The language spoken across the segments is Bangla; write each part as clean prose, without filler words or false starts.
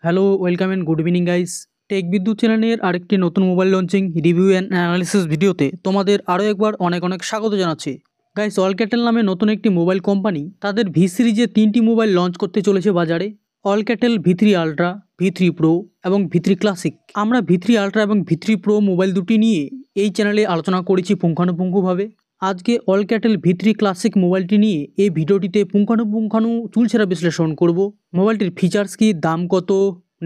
Hello, welcome and good evening guys. Tech Bidyut চ্যানেলের আরেকটি নতুন mobile launching review and analysis ভিডিওতে তোমাদের আরও একবার অনেক অনেক স্বাগত জানাচ্ছি। গাইস, অলক্যাটেল নামে নতুন একটি মোবাইল কোম্পানি তাদের ভি সিরিজে 3টি মোবাইল লঞ্চ করতে চলেছে বাজারে। অলক্যাটেল V3 আলট্রা, V3 প্রো এবং V3 ক্লাসিক। আমরা V3 আলট্রা এবং V3 প্রো মোবাইল দুটি নিয়ে এই চ্যানেলে আলোচনা করেছি পুঙ্খানুপুঙ্খভাবে। আজকে অলক্যাটেল V3 ক্লাসিক মোবাইলটি নিয়ে এই ভিডিওটিতে পুঙ্খানুপুঙ্খানু চুলছেরা বিশ্লেষণ করব। মোবাইলটির ফিচার্স কি, দাম কত,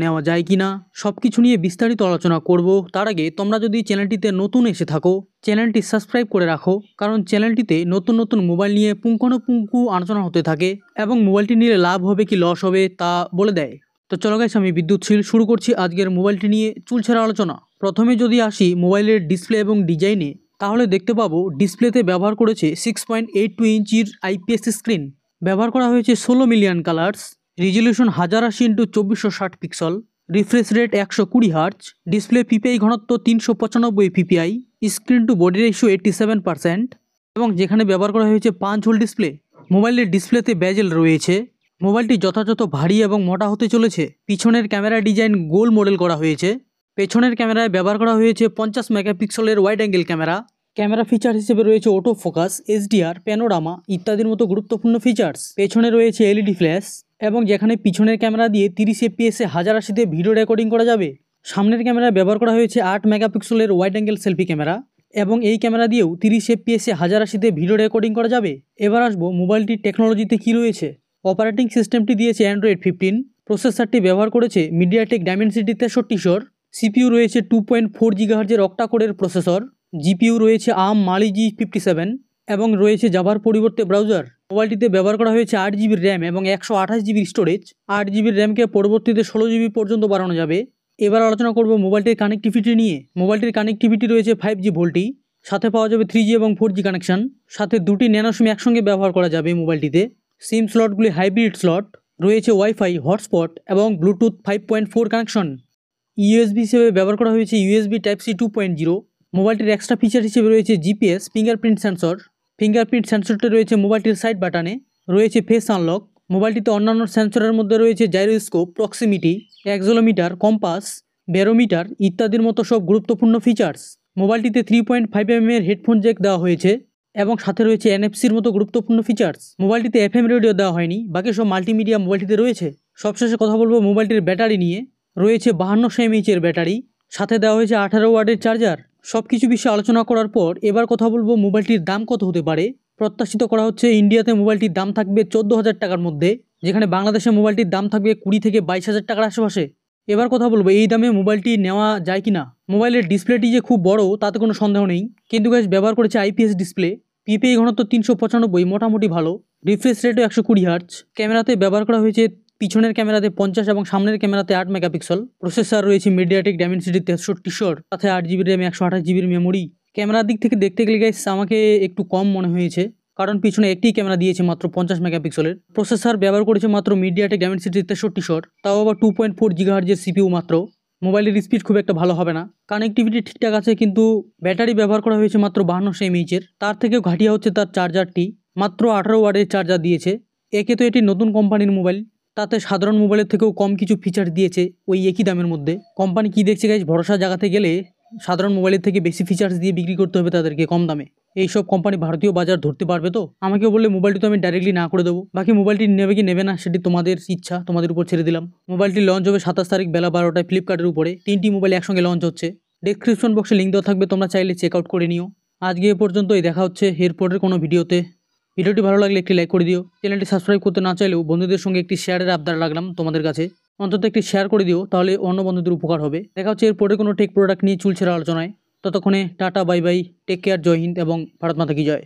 নেওয়া যায় কিনা, সব কিছু নিয়ে বিস্তারিত আলোচনা করব। তার আগে তোমরা যদি চ্যানেলটিতে নতুন এসে থাকো, চ্যানেলটি সাবস্ক্রাইব করে রাখো, কারণ চ্যানেলটিতে নতুন নতুন মোবাইল নিয়ে পুঙ্খানুপুঙ্খু আলোচনা হতে থাকে এবং মোবাইলটি নিলে লাভ হবে কি লস হবে তা বলে দেয়। তো চলো গাইস, আমি বিদ্যুৎশীল শুরু করছি আজকের মোবাইলটি নিয়ে চুলছেরা আলোচনা। প্রথমে যদি আসি মোবাইলের ডিসপ্লে এবং ডিজাইনে, তাহলে দেখতে পাবো ডিসপ্লেতে ব্যবহার করেছে 6.82 ইঞ্চির IPS স্ক্রিন, ব্যবহার করা হয়েছে 16 million colours, resolution 1080x2460 pixel, refresh rate 120 hertz, display PPI ঘনত্ব 395 PPI, screen to body ratio 87% এবং যেখানে ব্যবহার করা হয়েছে 5 হোল ডিসপ্লে। মোবাইলের ডিসপ্লেতে বেজেল রয়েছে। মোবাইলটি যথাযথ ভারী এবং মোটা হতে চলেছে। পিছনের ক্যামেরা ডিজাইন গোল মডেল করা হয়েছে। পেছনের ক্যামেরায় ব্যবহার করা হয়েছে 50 মেগাপিক্সেলের wide angle camera. Camera feature হিসেবে রয়েছে অটো ফোকাস, HDR, প্যানোরামা ইত্যাদির মতো গুরুত্বপূর্ণ ফিচার্স। পেছনে রয়েছে এলইডি ফ্ল্যাশ এবং যেখানে পিছনের ক্যামেরা দিয়ে 30 FPS 1080-তে ভিডিও রেকর্ডিং করা যাবে। সামনের ক্যামেরায় ব্যবহার করা হয়েছে 8 মেগাপিক্সেলের ওয়াইড অ্যাঙ্গেল সেলফি ক্যামেরা এবং এই ক্যামেরা দিয়েও 30 FPS 1080-তে ভিডিও রেকর্ডিং করা যাবে। এবার আসবো মোবাইলটির টেকনোলজিতে কী রয়েছে। অপারেটিং সিস্টেমটি দিয়েছে অ্যান্ড্রয়েড 15, প্রসেসরটি ব্যবহার করেছে মিডিয়াটেক ডাইমেনসিটি 6300, CPU রয়েছে 2.4 GHz অক্টা কোরের প্রসেসর, GPU রয়েছে ARM Mali G57 এবং রয়েছে জাভার পরিবর্তে ব্রাউজার। মোবাইলটিতে ব্যবহার করা হয়েছে 8GB র্যাম এবং 128GB স্টোরেজ। 8GB র্যামকে পরবর্তীতে 16GB পর্যন্ত বাড়ানো যাবে। এবার আলোচনা করব মোবাইলটির কানেক্টিভিটি নিয়ে। মোবাইলটির কানেক্টিভিটি রয়েছে 5G ভোল্টি, সাথে পাওয়া যাবে 3G এবং 4G কানেকশন, সাথে দুটি ন্যানো সিম একসঙ্গে ব্যবহার করা যাবে মোবাইলটিতে। সিম স্লটগুলি হাইব্রিড স্লট, রয়েছে ওয়াইফাই, হটস্পট এবং ব্লুটুথ 5.4 কানেকশন। USB হিসেবে ব্যবহার করা হয়েছে USB Type-C 2.0। মোবাইলটির এক্সট্রা ফিচার হিসেবে রয়েছে GPS, ফিঙ্গারপ্রিন্ট সেন্সর। ফিঙ্গারপ্রিন্ট সেন্সরটি রয়েছে মোবাইলটির সাইড বাটনে। রয়েছে ফেস আনলক। মোবাইলটিতে অন্যান্য সেন্সরের মধ্যে রয়েছে gyroscope, proximity, accelerometer, compass, barometer ইত্যাদির মতো সব গুরুত্বপূর্ণ ফিচার্স। মোবাইলটিতে 3.5mm এর হেডফোন জ্যাক দেওয়া হয়েছে এবং সাথে রয়েছে NFC-র মতো গুরুত্বপূর্ণ ফিচার্স। মোবাইলটিতে FM রেডিও দেওয়া হয়নি, বাকি সব মাল্টিমিডিয়া মোবাইলটিতে রয়েছে। সবশেষে কথা বলবো মোবাইলটির ব্যাটারি নিয়ে। রয়েছে 5200 mAh এর ব্যাটারি, সাথে দেওয়া হয়েছে 18 ওয়াটের চার্জার। সব কিছু বিষয়ে আলোচনা করার পর এবার কথা বলবো মোবাইলটির দাম কত হতে পারে। প্রত্যাশিত করা হচ্ছে ইন্ডিয়াতে মোবাইলটির দাম থাকবে 14,000 টাকার মধ্যে, যেখানে বাংলাদেশে মোবাইলটির দাম থাকবে 20 থেকে 22,000 টাকার আশেপাশে। এবার কথা বলবো এই দামে মোবাইলটি নেওয়া যায় কিনা। মোবাইলের ডিসপ্লেটি যে খুব বড় তাতে কোনো সন্দেহ নেই, কিন্তু গাইস ব্যবহার করেছে IPS ডিসপ্লে। পিপিআই ঘনত্ব 395, মোটামুটি ভালো। রিফ্রেশ রেটও 120 হার্জ। ক্যামেরাতে ব্যবহার করা হয়েছে পিছনের ক্যামেরাতে 50 এবং সামনের ক্যামেরাতে 8 মেগাপিক্সেল। প্রসেসর রয়েছে মিডিয়াটেক ডাইমেনসিটি 6300, সাথে 8GB র্যাম, 128GB মেমোরি। ক্যামেরার দিক থেকে দেখতে গেলে গাইস আমাকে একটু কম মনে হয়েছে, কারণ পিছনে একটি ক্যামেরা দিয়েছে মাত্র 50 মেগাপিক্সেলের। প্রসেসর ব্যবহার করেছে মাত্র মিডিয়াটেক ডাইমেনসিটি 6300, তাও আবার 2.4 GHz CPU মাত্র। মোবাইলের স্পিড খুব একটা ভালো হবে না। কানেক্টিভিটি ঠিকঠাক আছে, কিন্তু ব্যাটারি ব্যবহার করা হয়েছে মাত্র 5200 mAh এর। তার থেকেও ঘাটিয়া হচ্ছে তার চার্জারটি, মাত্র 18 ওয়াটের চার্জার দিয়েছে। একে তো এটি নতুন কোম্পানির মোবাইল, তাতে সাধারণ মোবাইলের থেকেও কম কিছু ফিচার দিয়েছে ওই একই দামের মধ্যে। কোম্পানি কি দেখছে গাইজ, ভরসা জাগাতে গেলে সাধারণ মোবাইলের থেকে বেশি ফিচার্স দিয়ে বিক্রি করতে হবে তাদেরকে কম দামে। এইসব কোম্পানি ভারতীয় বাজার ধরতে পারবে তো? আমাকে বললে মোবাইলটি তো আমি ডাইরেক্টলি না করে দেবো। বাকি মোবাইলটি নেবে কি নেবে না সেটি তোমাদের ইচ্ছা, তোমাদের উপর ছেড়ে দিলাম। মোবাইলটি লঞ্চ হবে 27 তারিখ বেলা 12টায় ফ্লিপকার্টের উপরে। 3টি মোবাইল একসঙ্গে লঞ্চ হচ্ছে। ডেসক্রিপশন বক্সে লিঙ্ক দেওয়া থাকবে, তোমরা চাইলে চেক আউট করে নিও। আজকে এ পর্যন্তই, দেখা হচ্ছে এরপরের কোনো ভিডিওতে। ভিডিওটি ভালো লাগলে একটি লাইক করে দিও। চ্যানেলটি সাবস্ক্রাইব করতে না চাইলেও বন্ধুদের সঙ্গে একটি শেয়ারের আবদার রাখলাম তোমাদের কাছে। অন্তত একটি শেয়ার করে দিও, তাহলে অন্য বন্ধুদের উপকার হবে। দেখা হচ্ছে এরপরে কোনো টেক প্রোডাক্ট নিয়ে চুলছেরা আলোচনায়। ততক্ষণে tata, bye bye, take care, জয় হিন্দ এবং ভারত মাতা কি জয়।